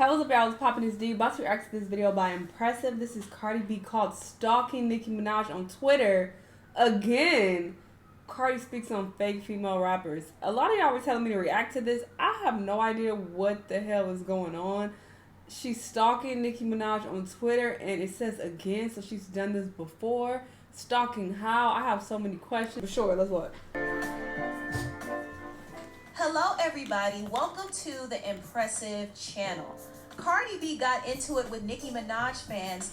How's up, y'all? I was popping this D. About to react to this video by Impressive. This is Cardi B called Stalking Nicki Minaj on Twitter. Again, Cardi speaks on fake female rappers. A lot of y'all were telling me to react to this. I have no idea what the hell is going on. She's stalking Nicki Minaj on Twitter, and it says again, so she's done this before. Stalking how? I have so many questions. For sure, let's watch. Hello everybody, welcome to the Impressive channel. Cardi B got into it with Nicki Minaj fans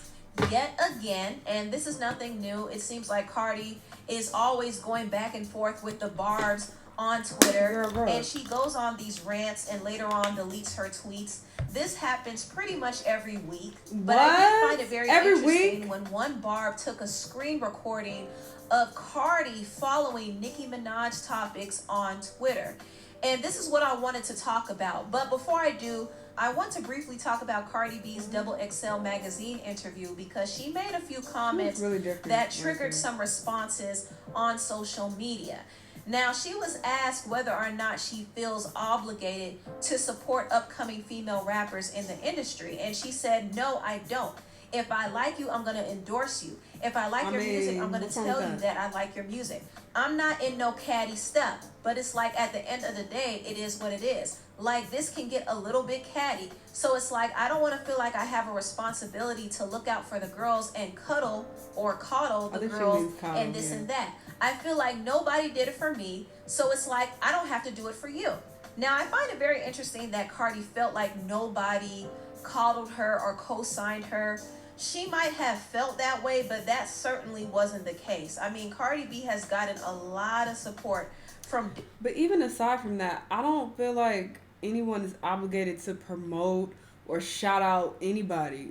yet again, and this is nothing new. It seems like Cardi is always going back and forth with the barbs on Twitter, and she goes on these rants and later on deletes her tweets. This happens pretty much every week, but I did find it very interesting when one barb took a screen recording of Cardi following Nicki Minaj topics on Twitter. And this is what I wanted to talk about. But before I do, I want to briefly talk about Cardi B's XXL magazine interview because she made a few comments that triggered some responses on social media. Now, she was asked whether or not she feels obligated to support upcoming female rappers in the industry. And she said, no, I don't. If I like you, I'm going to endorse you. If I like your music, I'm going to tell you that I like your music. I'm not in no catty stuff, but it's like at the end of the day, it is what it is. Like, this can get a little bit catty. So it's like, I don't want to feel like I have a responsibility to look out for the girls and cuddle or coddle the girls and this and that. I feel like nobody did it for me. So it's like, I don't have to do it for you. Now, I find it very interesting that Cardi felt like nobody coddled her or co-signed her. She might have felt that way, but that certainly wasn't the case. I mean, Cardi B has gotten a lot of support from... But even aside from that, I don't feel like anyone is obligated to promote or shout out anybody.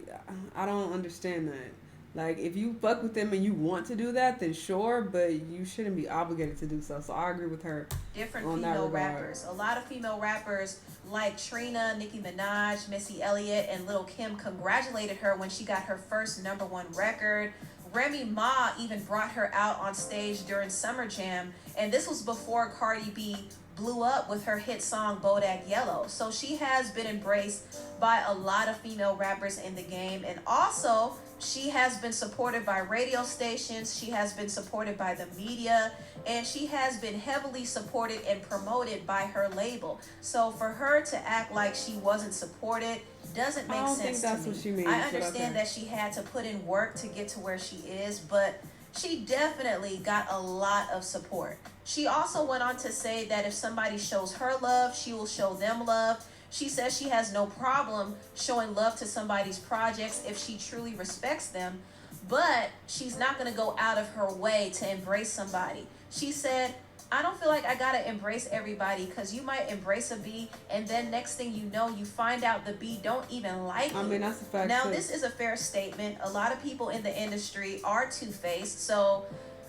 I don't understand that. Like, if you fuck with them and you want to do that, then sure, but you shouldn't be obligated to do so. So I agree with her. Different female rappers. A lot of female rappers like Trina, Nicki Minaj, Missy Elliott, and Lil' Kim congratulated her when she got her first #1 record. Remy Ma even brought her out on stage during Summer Jam, and this was before Cardi B blew up with her hit song Bodak Yellow. So she has been embraced by a lot of female rappers in the game, and also she has been supported by radio stations, she has been supported by the media, and she has been heavily supported and promoted by her label. So for her to act like she wasn't supported doesn't make sense to me. What she means, I understand that she had to put in work to get to where she is, but she definitely got a lot of support. She also went on to say that if somebody shows her love, she will show them love. She says she has no problem showing love to somebody's projects if she truly respects them, but she's not going to go out of her way to embrace somebody. She said, I don't feel like I got to embrace everybody because you might embrace a bee and then next thing you know, you find out the bee don't even like you. I mean, that's a fact. Now, this is a fair statement. A lot of people in the industry are two-faced, so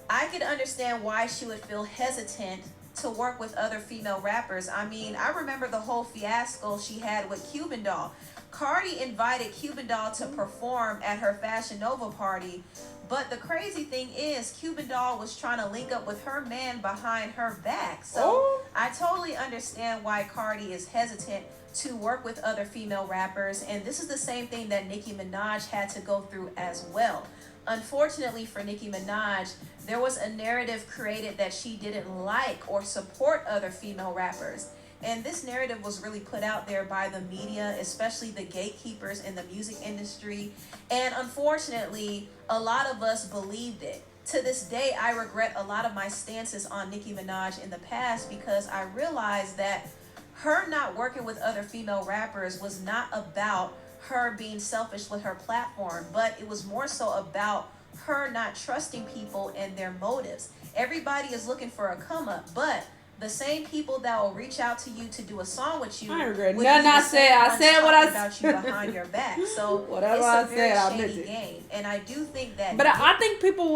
I could understand why she would feel hesitant to work with other female rappers. I mean, I remember the whole fiasco she had with Cuban Doll. Cardi invited Cuban Doll to perform at her Fashion Nova party, but the crazy thing is Cuban Doll was trying to link up with her man behind her back. So I totally understand why Cardi is hesitant to work with other female rappers, and this is the same thing that Nicki Minaj had to go through as well. Unfortunately for Nicki Minaj, there was a narrative created that she didn't like or support other female rappers. And this narrative was really put out there by the media, especially the gatekeepers in the music industry. And unfortunately, a lot of us believed it. To this day, I regret a lot of my stances on Nicki Minaj in the past because I realized that her not working with other female rappers was not about her being selfish with her platform, but it was more so about her not trusting people and their motives. Everybody is looking for a come up, but the same people that will reach out to you to do a song with you, I regret nothing I said. I said what I about you behind your back. So whatever it's a I very said, I shady meant it. game, and I do think that. But I think people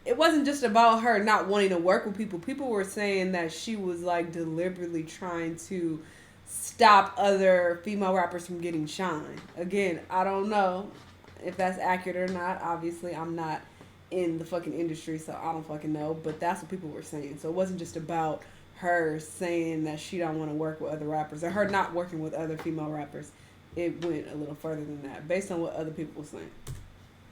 it wasn't just about her not wanting to work with people. People were saying that she was like deliberately trying to stop other female rappers from getting shine. Again, I don't know if that's accurate or not. Obviously, I'm not in the fucking industry, so I don't fucking know. But that's what people were saying. So it wasn't just about her saying that she don't want to work with other rappers or her not working with other female rappers. it went a little further than that, based on what other people were saying.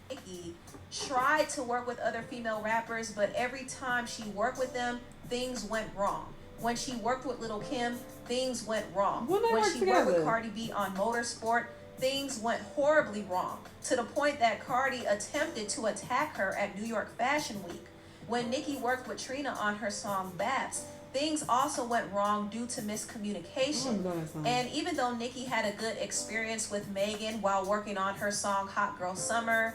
Nicki tried to work with other female rappers, but every time she worked with them, things went wrong. When she worked with Lil' Kim, things went wrong. When she worked with Cardi B on Motorsport, things went horribly wrong, to the point that Cardi attempted to attack her at New York Fashion Week. When Nicki worked with Trina on her song Baps, things also went wrong due to miscommunication. And even though Nicki had a good experience with Megan while working on her song Hot Girl Summer,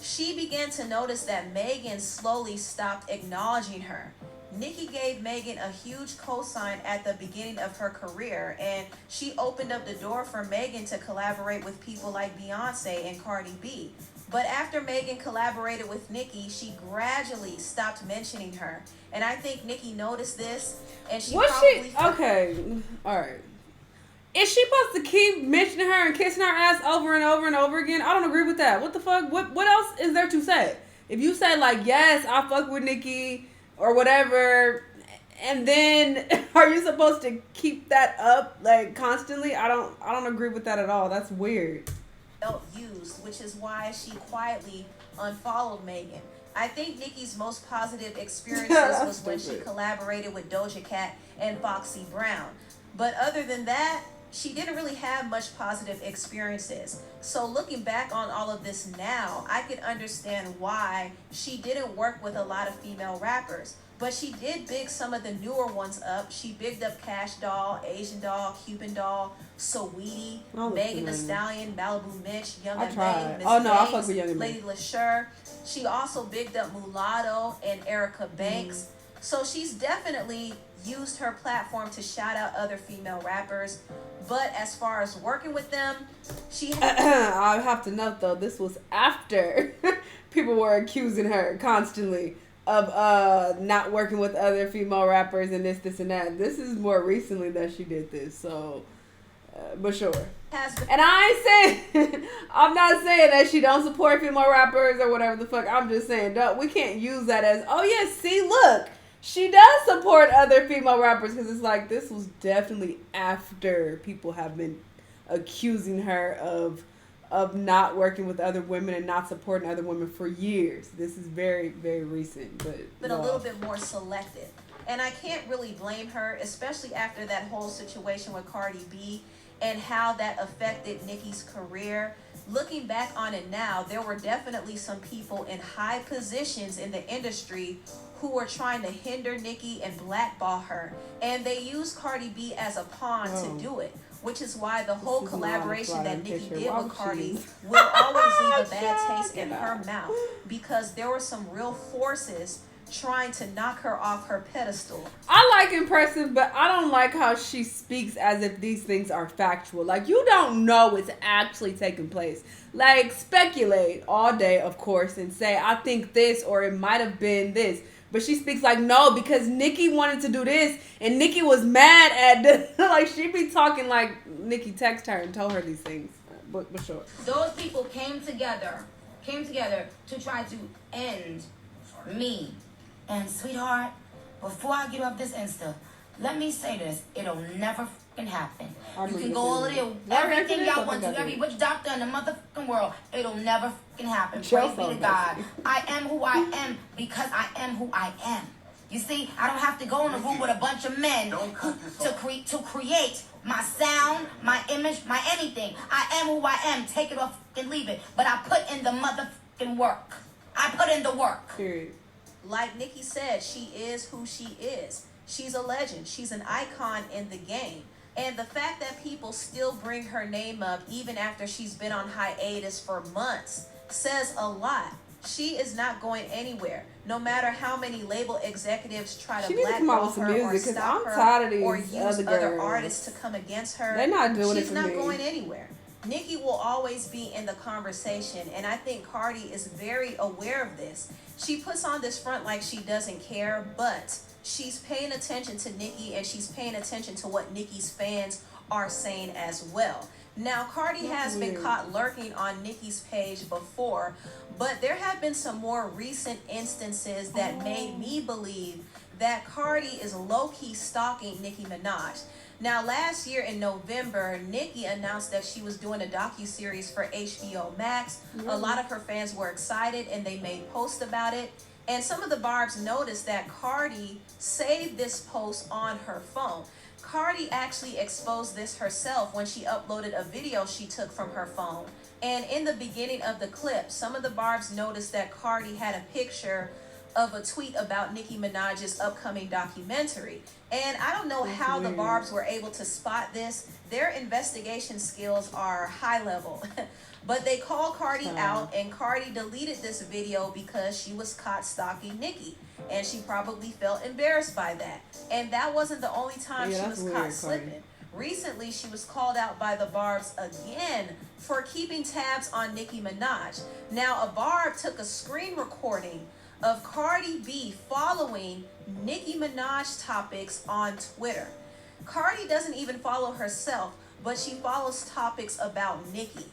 she began to notice that Megan slowly stopped acknowledging her. Nicki gave Megan a huge cosign at the beginning of her career, and she opened up the door for Megan to collaborate with people like Beyonce and Cardi B. But after Megan collaborated with Nicki, she gradually stopped mentioning her. And I think Nicki noticed this, and she okay, all right. Is she supposed to keep mentioning her and kissing her ass over and over and over again? I don't agree with that. What the fuck? What else is there to say? If you say like, yes, I fuck with Nicki or whatever, and then are you supposed to keep that up like constantly? I don't agree with that at all. That's weird. Felt used, which is why she quietly unfollowed Megan. I think Nicki's most positive experiences was when she collaborated with Doja Cat and Foxy Brown. But other than that, she didn't really have much positive experiences. So looking back on all of this now, I could understand why she didn't work with a lot of female rappers. But she did big some of the newer ones up. She bigged up Cash Doll, Asian Doll, Cuban Doll, Saweetie, Megan Thee Stallion, Malibu Mitch, Young and May, Miss Banks, Lady LaSure. She also bigged up Mulatto and Erica Banks. So she's definitely used her platform to shout out other female rappers. But as far as working with them, she I have to note though, this was after people were accusing her constantly of not working with other female rappers and this and that. This is more recently that she did this, so but sure. And I ain't saying I'm not saying that she don't support female rappers or whatever the fuck. I'm just saying we can't use that as, oh yeah, see, look, she does support other female rappers, because it's like this was definitely after people have been accusing her of not working with other women and not supporting other women for years. This is very, very recent, but a little bit more selective. And I can't really blame her, especially after that whole situation with Cardi B and how that affected Nicki's career. Looking back on it now, there were definitely some people in high positions in the industry who were trying to hinder Nicki and blackball her. And they used Cardi B as a pawn to do it, which is why the whole collaboration that Nicki did with Cardi will always leave a bad taste in her mouth, because there were some real forces trying to knock her off her pedestal. I like Impressive, but I don't like how she speaks as if these things are factual. Like, you don't know what's actually taking place. Like, speculate all day, of course, and say, I think this, or it might have been this. But she speaks like, no, because Nicki wanted to do this, and Nicki was mad at this. Like, she be talking like Nicki texted her and told her these things. But sure. Those people came together to try to end me. And sweetheart, before I get off this Insta, let me say this. It'll never fucking happen. You can go all of it, everything y'all want to, every witch doctor in the motherfucking world. It'll never fucking happen. Praise be to God. I am who I am because I am who I am. You see, I don't have to go in a room with a bunch of men to create my sound, my image, my anything. I am who I am. Take it or fucking leave it. But I put in the motherfucking work. I put in the work. Period. Like Nicki said, she is who she is. She's a legend. She's an icon in the game. And the fact that people still bring her name up even after she's been on hiatus for months says a lot. She is not going anywhere. No matter how many label executives try to blackball her or stop her or use other artists to come against her, they're not doing she's not going anywhere. Nicki will always be in the conversation, and I think Cardi is very aware of this. She puts on this front like she doesn't care, but she's paying attention to Nicki, and she's paying attention to what Nicki's fans are saying as well. Now, Cardi has been caught lurking on Nicki's page before, but there have been some more recent instances that made me believe that Cardi is low-key stalking Nicki Minaj. Now, last year in November, Nicki announced that she was doing a docuseries for HBO Max. A lot of her fans were excited and they made posts about it. And some of the Barbs noticed that Cardi saved this post on her phone. Cardi actually exposed this herself when she uploaded a video she took from her phone. And in the beginning of the clip, some of the Barbs noticed that Cardi had a picture of a tweet about Nicki Minaj's upcoming documentary. And I don't know how the Barbs were able to spot this. Their investigation skills are high level. But they called Cardi out, and Cardi deleted this video because she was caught stalking Nicki. And she probably felt embarrassed by that. And that wasn't the only time she was caught slipping. Recently, she was called out by the Barbs again for keeping tabs on Nicki Minaj. Now, a Barb took a screen recording of Cardi B following Nicki Minaj topics on Twitter. Cardi doesn't even follow herself, but she follows topics about Nicki.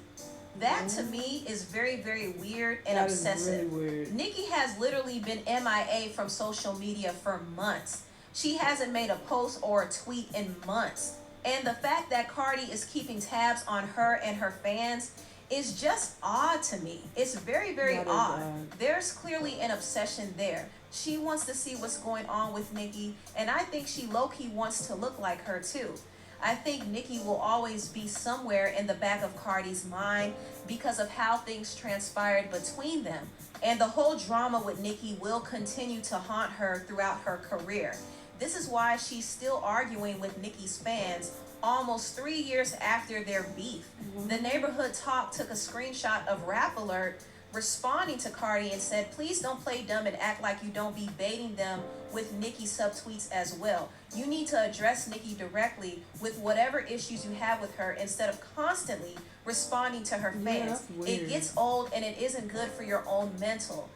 That to me is very, very weird and obsessive. Really weird. Nicki has literally been MIA from social media for months. She hasn't made a post or a tweet in months. And the fact that Cardi is keeping tabs on her and her fans is just odd to me. It's very, very odd. There's clearly an obsession there. She wants to see what's going on with Nicki, and I think she low-key wants to look like her too. I think Nicki will always be somewhere in the back of Cardi's mind because of how things transpired between them. And the whole drama with Nicki will continue to haunt her throughout her career. This is why she's still arguing with Nicki's fans almost 3 years after their beef. The Neighborhood Talk took a screenshot of Rap Alert responding to Cardi and said, please don't play dumb and act like you don't be baiting them with Nicki subtweets as well. You need to address Nicki directly with whatever issues you have with her instead of constantly responding to her fans. It gets old and it isn't good for your own mental.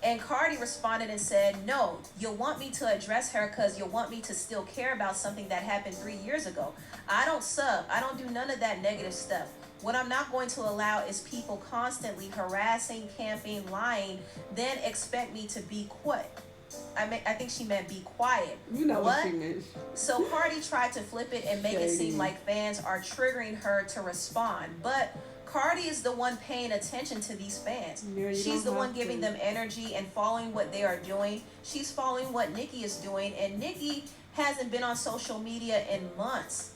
And Cardi responded and said, no, you'll want me to address her because you'll want me to still care about something that happened 3 years ago. I don't sub. I don't do none of that negative stuff. What I'm not going to allow is people constantly harassing, camping, lying, then expect me to be quiet. I think she meant be quiet. You know what she meant. So Cardi tried to flip it and make it seem like fans are triggering her to respond. But Cardi is the one paying attention to these fans. She's the one giving them energy and following what they are doing. She's following what Nicki is doing. And Nicki hasn't been on social media in months.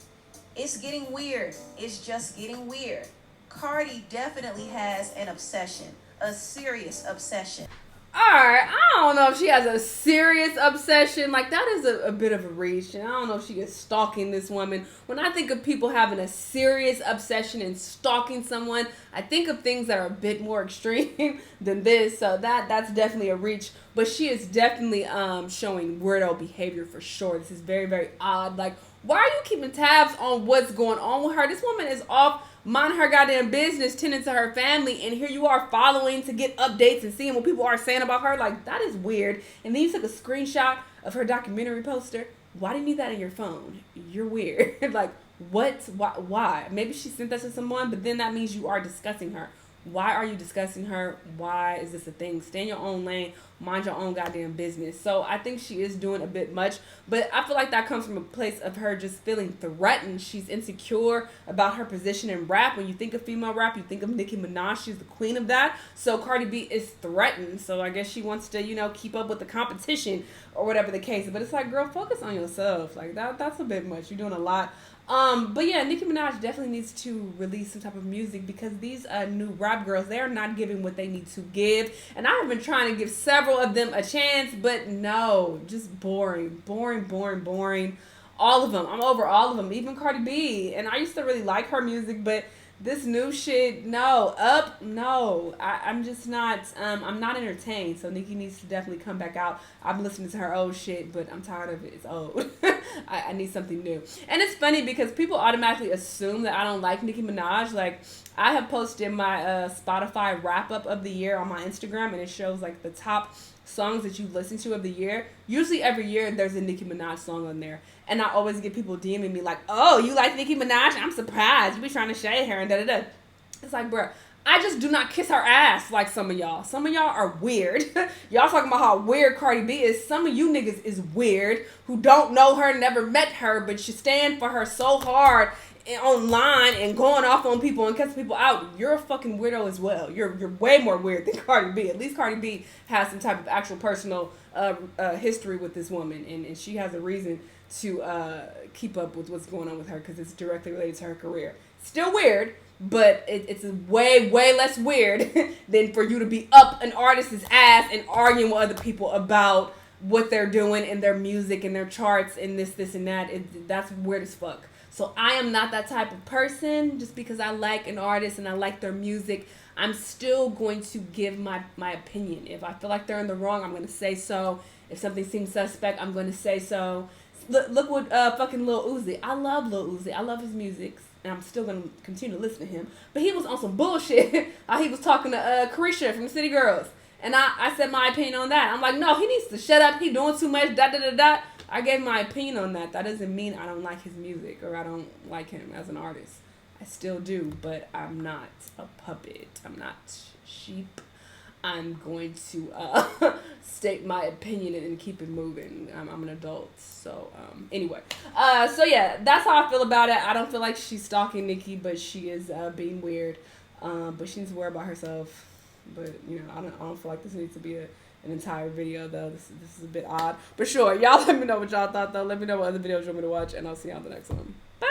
It's getting weird. It's just getting weird. Cardi definitely has an obsession. A serious obsession. Alright, I don't know if she has a serious obsession. Like, that is a bit of a reach. And I don't know if she is stalking this woman. When I think of people having a serious obsession and stalking someone, I think of things that are a bit more extreme than this. So that's definitely a reach. But she is definitely showing weirdo behavior for sure. This is very, very odd. Like, why are you keeping tabs on what's going on with her? This woman is off minding her goddamn business, tending to her family, and here you are following to get updates and seeing what people are saying about her. Like, that is weird. And then you took a screenshot of her documentary poster. Why do you need that in your phone? You're weird. Like, what? Why? Maybe she sent that to someone, but then that means you are discussing her. Why are you discussing her? Why is this a thing? Stay in your own lane. Mind your own goddamn business. So I think she is doing a bit much. But I feel like that comes from a place of her just feeling threatened. She's insecure about her position in rap. When you think of female rap, you think of Nicki Minaj. She's the queen of that. So Cardi B is threatened. So I guess she wants to, keep up with the competition or whatever the case. But it's like, girl, focus on yourself. Like, that's a bit much. You're doing a lot. But yeah, Nicki Minaj definitely needs to release some type of music because these new rap girls, they are not giving what they need to give. And I have been trying to give several of them a chance, but no, just boring. All of them. I'm over all of them, even Cardi B. And I used to really like her music, but this new shit, no. I'm just not, I'm not entertained. So Nicki needs to definitely come back out. I'm listening to her old shit, but I'm tired of it. It's old. I need something new. And it's funny because people automatically assume that I don't like Nicki Minaj. Like, I have posted my Spotify wrap-up of the year on my Instagram, and it shows, like, the top songs that you listen to of the year. Usually every year there's a Nicki Minaj song on there. And I always get people DMing me like, oh, you like Nicki Minaj? I'm surprised. You be trying to shade her and da-da-da. It's like, bruh, I just do not kiss her ass like some of y'all. Some of y'all are weird. Y'all talking about how weird Cardi B is. Some of you niggas is weird who don't know her, never met her, but you stand for her so hard online and going off on people and cussing people out. You're a fucking weirdo as well. You're way more weird than Cardi B. At least Cardi B has some type of actual personal history with this woman, and she has a reason to keep up with what's going on with her because it's directly related to her career. Still weird, but it's way less weird than for you to be up an artist's ass and arguing with other people about what they're doing and their music and their charts and this and that. That's weird as fuck. So I am not that type of person. Just because I like an artist and I like their music, I'm still going to give my opinion. If I feel like they're in the wrong, I'm going to say so. If something seems suspect, I'm going to say so. Look what fucking Lil Uzi. I love Lil Uzi. I love his music. And I'm still going to continue to listen to him. But he was on some bullshit. He was talking to Carisha from City Girls. And I said my opinion on that. I'm like, no, he needs to shut up. He doing too much. I gave my opinion on that. That doesn't mean I don't like his music or I don't like him as an artist. I still do, but I'm not a puppet. I'm not sheep. I'm going to state my opinion and keep it moving. I'm an adult. So, anyway. So, yeah, that's how I feel about it. I don't feel like she's stalking Nicki, but she is being weird. But she needs to worry about herself. But, you know, I don't feel like this needs to be an entire video, though. This is a bit odd. But sure, y'all let me know what y'all thought, though. Let me know what other videos you want me to watch, and I'll see y'all on the next one. Bye.